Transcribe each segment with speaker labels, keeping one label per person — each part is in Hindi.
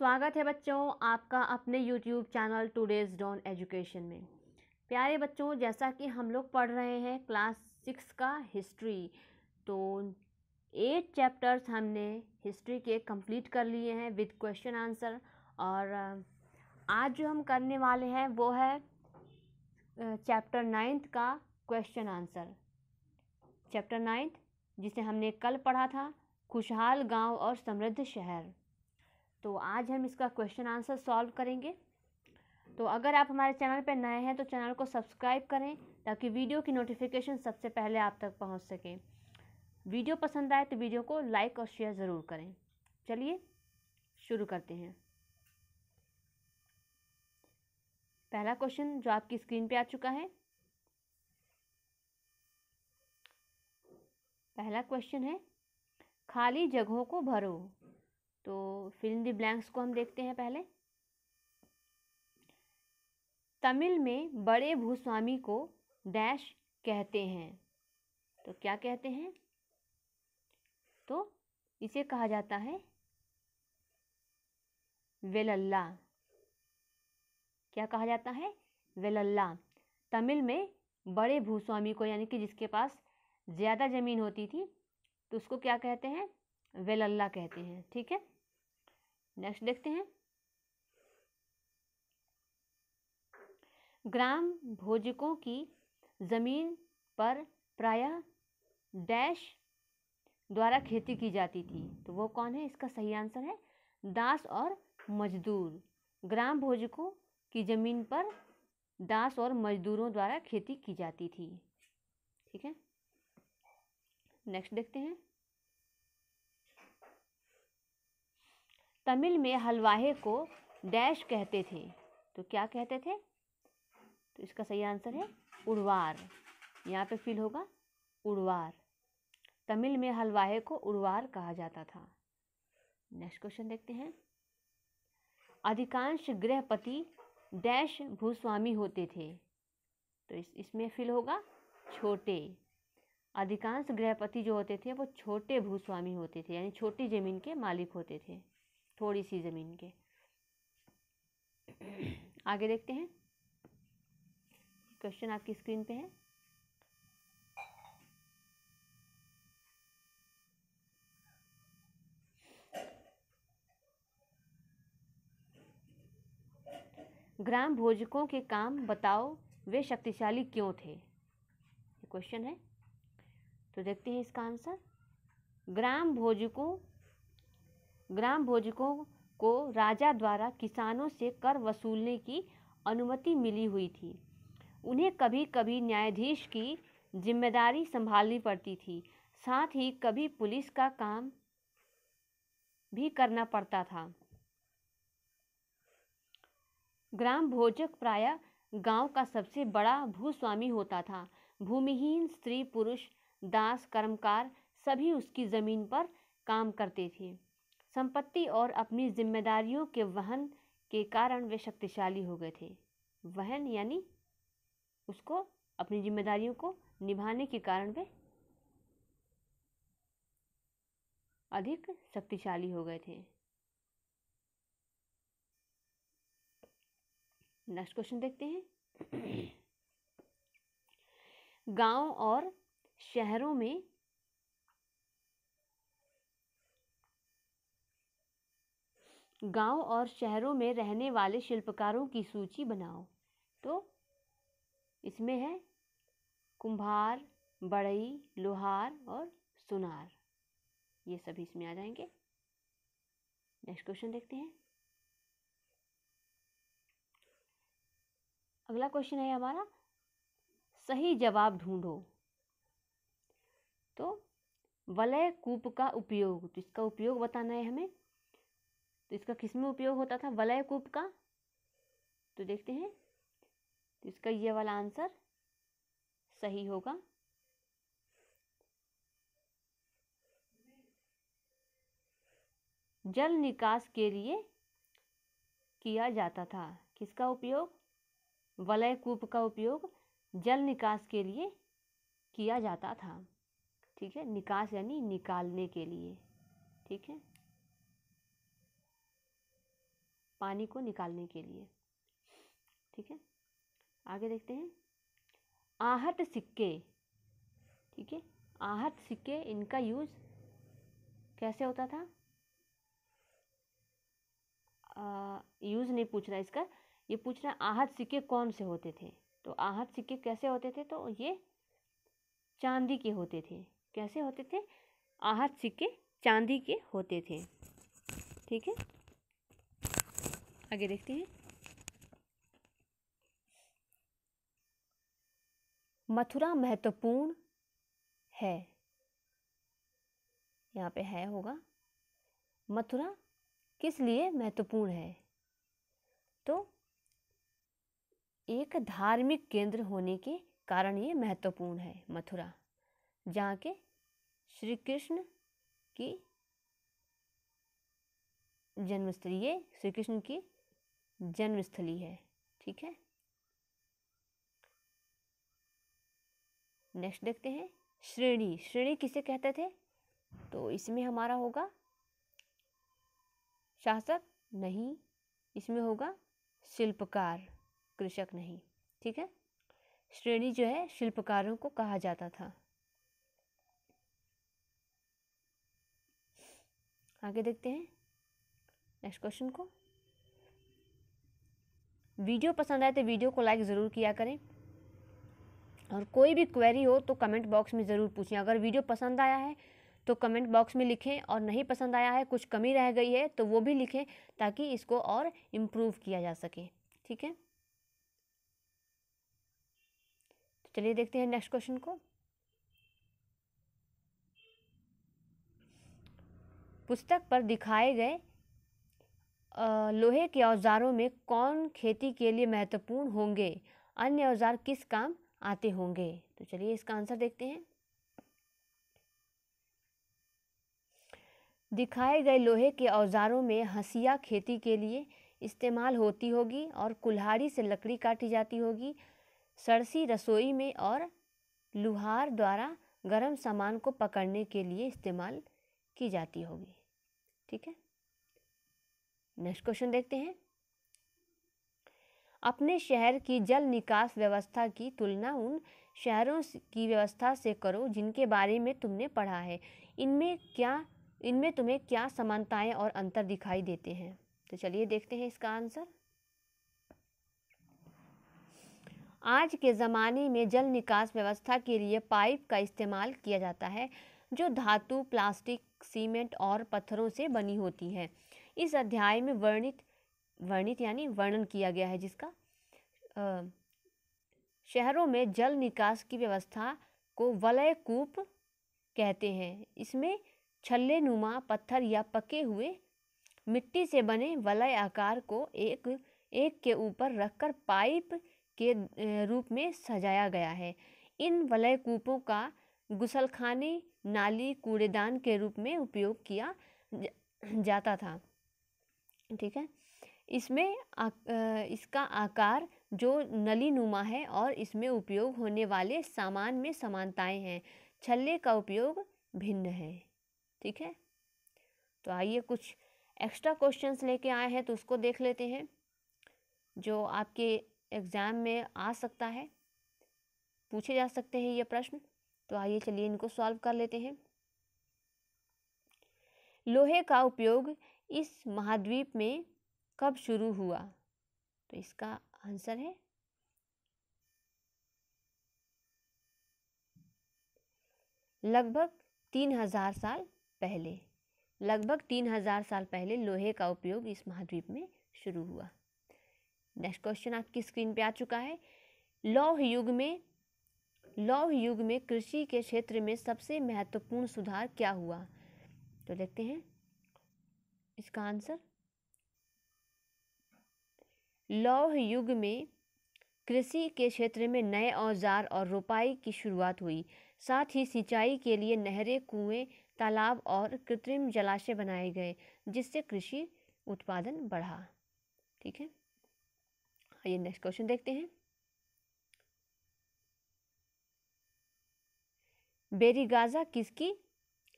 Speaker 1: स्वागत है बच्चों आपका अपने YouTube channel Today's Dawn Education में। प्यारे बच्चों, जैसा कि हम लोग पढ़ रहे हैं क्लास 6 का हिस्ट्री, तो 8 चैप्टर्स हमने हिस्ट्री के कंप्लीट कर लिए हैं विद क्वेश्चन आंसर। और आज जो हम करने वाले हैं वो है चैप्टर 9 का क्वेश्चन आंसर। चैप्टर 9 जिसे हमने कल पढ़ा था, खुशहाल गांव और समृद्ध शहर। तो आज हम इसका क्वेश्चन आंसर सॉल्व करेंगे। तो अगर आप हमारे चैनल पर नए हैं तो चैनल को सब्सक्राइब करें ताकि वीडियो की नोटिफिकेशन सबसे पहले आप तक पहुंच सके। वीडियो पसंद आए तो वीडियो को लाइक और शेयर ज़रूर करें। चलिए शुरू करते हैं। पहला क्वेश्चन जो आपकी स्क्रीन पे आ चुका है, पहला क्वेश्चन है खाली जगहों को भरो। तो फिल इन द ब्लैंक्स को हम देखते हैं। पहले तमिल में बड़े भूस्वामी को डैश कहते हैं। तो क्या कहते हैं? तो इसे कहा जाता है वेलल्ला। क्या कहा जाता है? वेलल्ला। तमिल में बड़े भूस्वामी को, यानी कि जिसके पास ज़्यादा ज़मीन होती थी, तो उसको क्या कहते हैं? वेलल्ला कहते हैं। ठीक है, नेक्स्ट देखते हैं। ग्राम भोजकों की ज़मीन पर प्रायः डैश द्वारा खेती की जाती थी। तो वो कौन है? इसका सही आंसर है दास और मजदूर। ग्राम भोजकों की ज़मीन पर दास और मजदूरों द्वारा खेती की जाती थी। ठीक है, नेक्स्ट देखते हैं। तमिल में हलवाहे को डैश कहते थे। तो क्या कहते थे? तो इसका सही आंसर है उड़वार। यहाँ पे फिल होगा उड़वार। तमिल में हलवाहे को उड़वार कहा जाता था। नेक्स्ट क्वेश्चन देखते हैं। अधिकांश गृहपति डैश भूस्वामी होते थे। तो इसमें फिल होगा छोटे। अधिकांश गृहपति जो होते थे वो छोटे भूस्वामी होते थे, यानी छोटी ज़मीन के मालिक होते थे, थोड़ी सी ज़मीन के। आगे देखते हैं। क्वेश्चन आपकी स्क्रीन पे है। ग्राम भोजकों के काम बताओ, वे शक्तिशाली क्यों थे? ये क्वेश्चन है, तो देखते हैं इसका आंसर। ग्राम भोजकों को राजा द्वारा किसानों से कर वसूलने की अनुमति मिली हुई थी। उन्हें कभी कभी न्यायाधीश की जिम्मेदारी संभालनी पड़ती थी, साथ ही कभी पुलिस का काम भी करना पड़ता था। ग्राम भोजक प्रायः गांव का सबसे बड़ा भूस्वामी होता था। भूमिहीन स्त्री पुरुष, दास, कर्मकार सभी उसकी ज़मीन पर काम करते थे। संपत्ति और अपनी जिम्मेदारियों के वहन के कारण वे शक्तिशाली हो गए थे। वहन यानी उसको अपनी जिम्मेदारियों को निभाने के कारण वे अधिक शक्तिशाली हो गए थे। नेक्स्ट क्वेश्चन देखते हैं। गांव और शहरों में रहने वाले शिल्पकारों की सूची बनाओ। तो इसमें है कुम्हार, बढ़ई, लोहार और सुनार, ये सभी इसमें आ जाएंगे। नेक्स्ट क्वेश्चन देखते हैं। अगला क्वेश्चन है हमारा, सही जवाब ढूंढो। तो वलय कूप का उपयोग, तो इसका उपयोग बताना है हमें। तो इसका किस में उपयोग होता था वलय कूप का? तो देखते हैं। तो इसका ये वाला आंसर सही होगा। जल निकास के लिए किया जाता था। किसका उपयोग? वलय कूप का उपयोग जल निकास के लिए किया जाता था। ठीक है, निकास यानी निकालने के लिए। ठीक है, पानी को निकालने के लिए। ठीक है, आगे देखते हैं। आहट सिक्के, ठीक है, आहट सिक्के, इनका यूज कैसे होता था? यूज नहीं पूछ रहा इसका, ये पूछ रहा है आहट सिक्के कौन से होते थे। तो आहट सिक्के कैसे होते थे? तो ये चांदी के होते थे। कैसे होते थे? आहट सिक्के चांदी के होते थे। ठीक है, आगे देखते हैं। मथुरा महत्वपूर्ण है, यहाँ पे है होगा। मथुरा किस लिए महत्वपूर्ण है? तो एक धार्मिक केंद्र होने के कारण ये महत्वपूर्ण है मथुरा, जहाँ के श्री कृष्ण की जन्मस्थली, ये श्री कृष्ण की जन्मस्थली है। ठीक है, नेक्स्ट देखते हैं। श्रेणी, श्रेणी किसे कहते थे? तो इसमें हमारा होगा शासक, नहीं, इसमें होगा शिल्पकार, कृषक नहीं। ठीक है, श्रेणी जो है शिल्पकारों को कहा जाता था। आगे देखते हैं नेक्स्ट क्वेश्चन को। वीडियो पसंद आए तो वीडियो को लाइक ज़रूर किया करें, और कोई भी क्वेरी हो तो कमेंट बॉक्स में ज़रूर पूछें। अगर वीडियो पसंद आया है तो कमेंट बॉक्स में लिखें, और नहीं पसंद आया है, कुछ कमी रह गई है तो वो भी लिखें, ताकि इसको और इम्प्रूव किया जा सके। ठीक है, तो चलिए देखते हैं नेक्स्ट क्वेश्चन को। पुस्तक पर दिखाए गए लोहे के औजारों में कौन खेती के लिए महत्वपूर्ण होंगे? अन्य औजार किस काम आते होंगे? तो चलिए इसका आंसर देखते हैं। दिखाए गए लोहे के औजारों में हंसिया खेती के लिए इस्तेमाल होती होगी, और कुल्हाड़ी से लकड़ी काटी जाती होगी, सरसी रसोई में, और लुहार द्वारा गर्म सामान को पकड़ने के लिए इस्तेमाल की जाती होगी। ठीक है, नेक्स्ट क्वेश्चन देखते हैं। अपने शहर की जल निकास व्यवस्था की तुलना उन शहरों की व्यवस्था से करो जिनके बारे में तुमने पढ़ा है। इनमें तुम्हें क्या समानताएं और अंतर दिखाई देते हैं? तो चलिए देखते हैं इसका आंसर। आज के ज़माने में जल निकास व्यवस्था के लिए पाइप का इस्तेमाल किया जाता है, जो धातु, प्लास्टिक, सीमेंट और पत्थरों से बनी होती है। इस अध्याय में वर्णित यानी वर्णन किया गया है जिसका शहरों में जल निकास की व्यवस्था को वलय कूप कहते हैं। इसमें छल्ले नुमा पत्थर या पके हुए मिट्टी से बने वलय आकार को एक के ऊपर रखकर पाइप के रूप में सजाया गया है। इन वलय कूपों का गुसलखाने, नाली, कूड़ेदान के रूप में उपयोग किया जाता था। ठीक है, इसमें इसका आकार जो नली नुमा है, और इसमें उपयोग होने वाले सामान में समानताएं हैं। छल्ले का उपयोग भिन्न है। ठीक है, तो आइए कुछ एक्स्ट्रा क्वेश्चंस लेके आए हैं तो उसको देख लेते हैं, जो आपके एग्ज़ाम में आ सकता है, पूछे जा सकते हैं ये प्रश्न। तो आइए चलिए इनको सॉल्व कर लेते हैं। लोहे का उपयोग इस महाद्वीप में कब शुरू हुआ? तो इसका आंसर है लगभग 3000 साल पहले। लगभग 3000 साल पहले लोहे का उपयोग इस महाद्वीप में शुरू हुआ। नेक्स्ट क्वेश्चन आपकी स्क्रीन पे आ चुका है। लौह युग में कृषि के क्षेत्र में सबसे महत्वपूर्ण सुधार क्या हुआ? तो देखते हैं इसका आंसर। लौह युग में कृषि के क्षेत्र में नए औजार और रोपाई की शुरुआत हुई। साथ ही सिंचाई के लिए नहरें, कुएं, तालाब और कृत्रिम जलाशय बनाए गए, जिससे कृषि उत्पादन बढ़ा। ठीक है, आइए नेक्स्ट क्वेश्चन देखते हैं। बेरीगाजा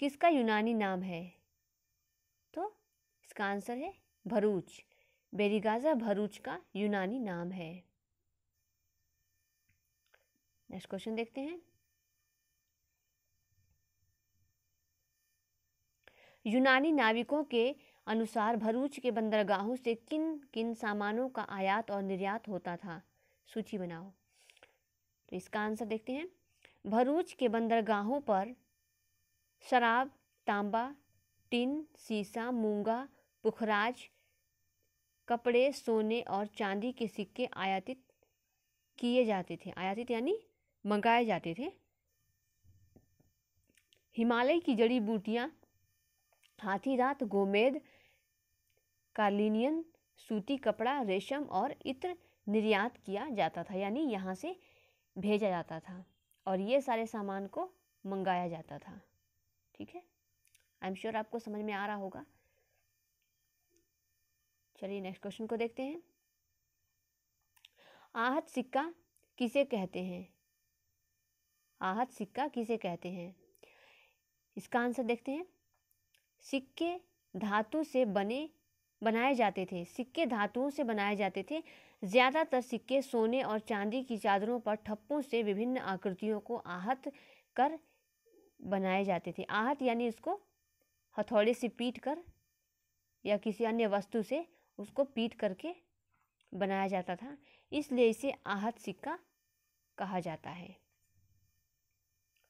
Speaker 1: किसका यूनानी नाम है? तो इसका आंसर है भरूच। बेरिगाजा भरूच का यूनानी नाम है। नेक्स्ट क्वेश्चन देखते हैं। यूनानी नाविकों के अनुसार भरूच के बंदरगाहों से किन किन सामानों का आयात और निर्यात होता था? सूची बनाओ। तो इसका आंसर देखते हैं। भरूच के बंदरगाहों पर शराब, तांबा, टिन, सीसा, मूंगा, पुखराज, कपड़े, सोने और चांदी के सिक्के आयातित किए जाते थे। आयातित यानी मंगाए जाते थे। हिमालय की जड़ी बूटियां, हाथी दांत, गोमेद, कार्लिनियन, सूती कपड़ा, रेशम और इत्र निर्यात किया जाता था, यानी यहाँ से भेजा जाता था और ये सारे सामान को मंगाया जाता था। ठीक है, आई एम श्योर आपको समझ में आ रहा होगा। चलिए नेक्स्ट क्वेश्चन को देखते हैं। आहत सिक्का किसे कहते हैं? आहत सिक्का किसे कहते हैं? इसका आंसर देखते हैं। सिक्के धातु से बनाए जाते थे। सिक्के धातुओं से बनाए जाते थे। ज़्यादातर सिक्के सोने और चांदी की चादरों पर ठप्पों से विभिन्न आकृतियों को आहत कर बनाए जाते थे। आहत यानी उसको हथौड़े से पीट कर या किसी अन्य वस्तु से उसको पीट करके बनाया जाता था, इसलिए इसे आहत सिक्का कहा जाता है।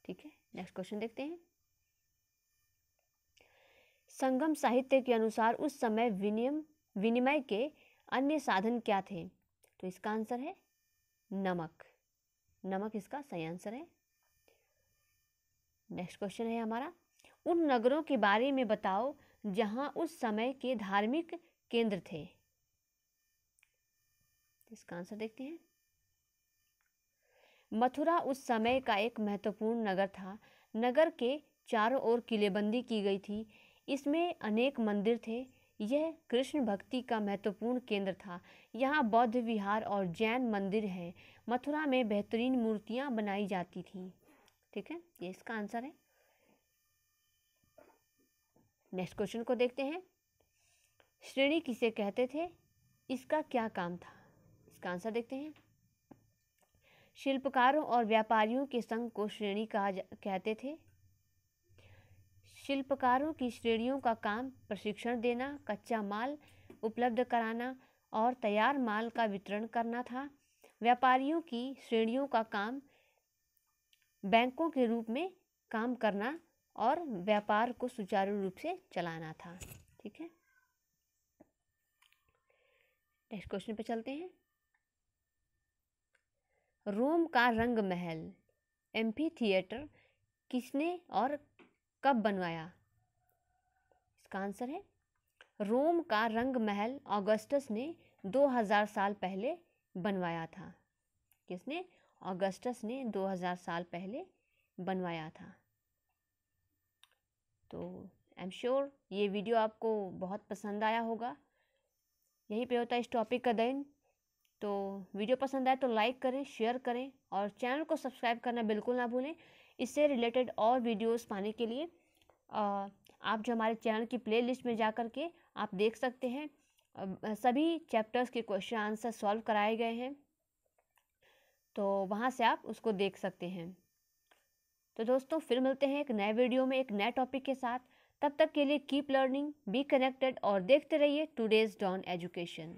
Speaker 1: ठीक है, नेक्स्ट क्वेश्चन देखते हैं। संगम साहित्य के अनुसार उस समय विनिमय के अन्य साधन क्या थे? तो इसका आंसर है नमक। नमक इसका सही आंसर है। नेक्स्ट क्वेश्चन है हमारा, उन नगरों के बारे में बताओ जहां उस समय के धार्मिक केंद्र थे। इसका आंसर देखते हैं। मथुरा उस समय का एक महत्वपूर्ण नगर था। नगर के चारों ओर किलेबंदी की गई थी। इसमें अनेक मंदिर थे। यह कृष्ण भक्ति का महत्वपूर्ण केंद्र था। यहाँ बौद्ध विहार और जैन मंदिर हैं। मथुरा में बेहतरीन मूर्तियाँ बनाई जाती थीं। ठीक है, ये इसका आंसर है। नेक्स्ट क्वेश्चन को देखते हैं। श्रेणी किसे कहते थे? इसका क्या काम था? इसका आंसर देखते हैं। शिल्पकारों और व्यापारियों के संघ को श्रेणी कहते थे। शिल्पकारों की श्रेणियों का काम प्रशिक्षण देना, कच्चा माल उपलब्ध कराना और तैयार माल का वितरण करना था। व्यापारियों की श्रेणियों का काम बैंकों के रूप में काम करना और व्यापार को सुचारू रूप से चलाना था। ठीक है, नेक्स्ट क्वेश्चन पे चलते हैं। रोम का रंग महल एम्फी थिएटर किसने और कब बनवाया? इसका आंसर है रोम का रंग महल ऑगस्टस ने 2000 साल पहले बनवाया था। किसने? ऑगस्टस ने 2000 साल पहले बनवाया था। तो आई एम श्योर ये वीडियो आपको बहुत पसंद आया होगा। यहीं पे होता है इस टॉपिक का दिन। तो वीडियो पसंद आए तो लाइक करें, शेयर करें और चैनल को सब्सक्राइब करना बिल्कुल ना भूलें। इससे रिलेटेड और वीडियोस पाने के लिए आप जो हमारे चैनल की प्लेलिस्ट में जा कर के आप देख सकते हैं। सभी चैप्टर्स के क्वेश्चन आंसर सॉल्व कराए गए हैं, तो वहाँ से आप उसको देख सकते हैं। तो दोस्तों फिर मिलते हैं एक नए वीडियो में एक नए टॉपिक के साथ। तब तक के लिए कीप लर्निंग, बी कनेक्टेड और देखते रहिए टुडेज डॉन एजुकेशन।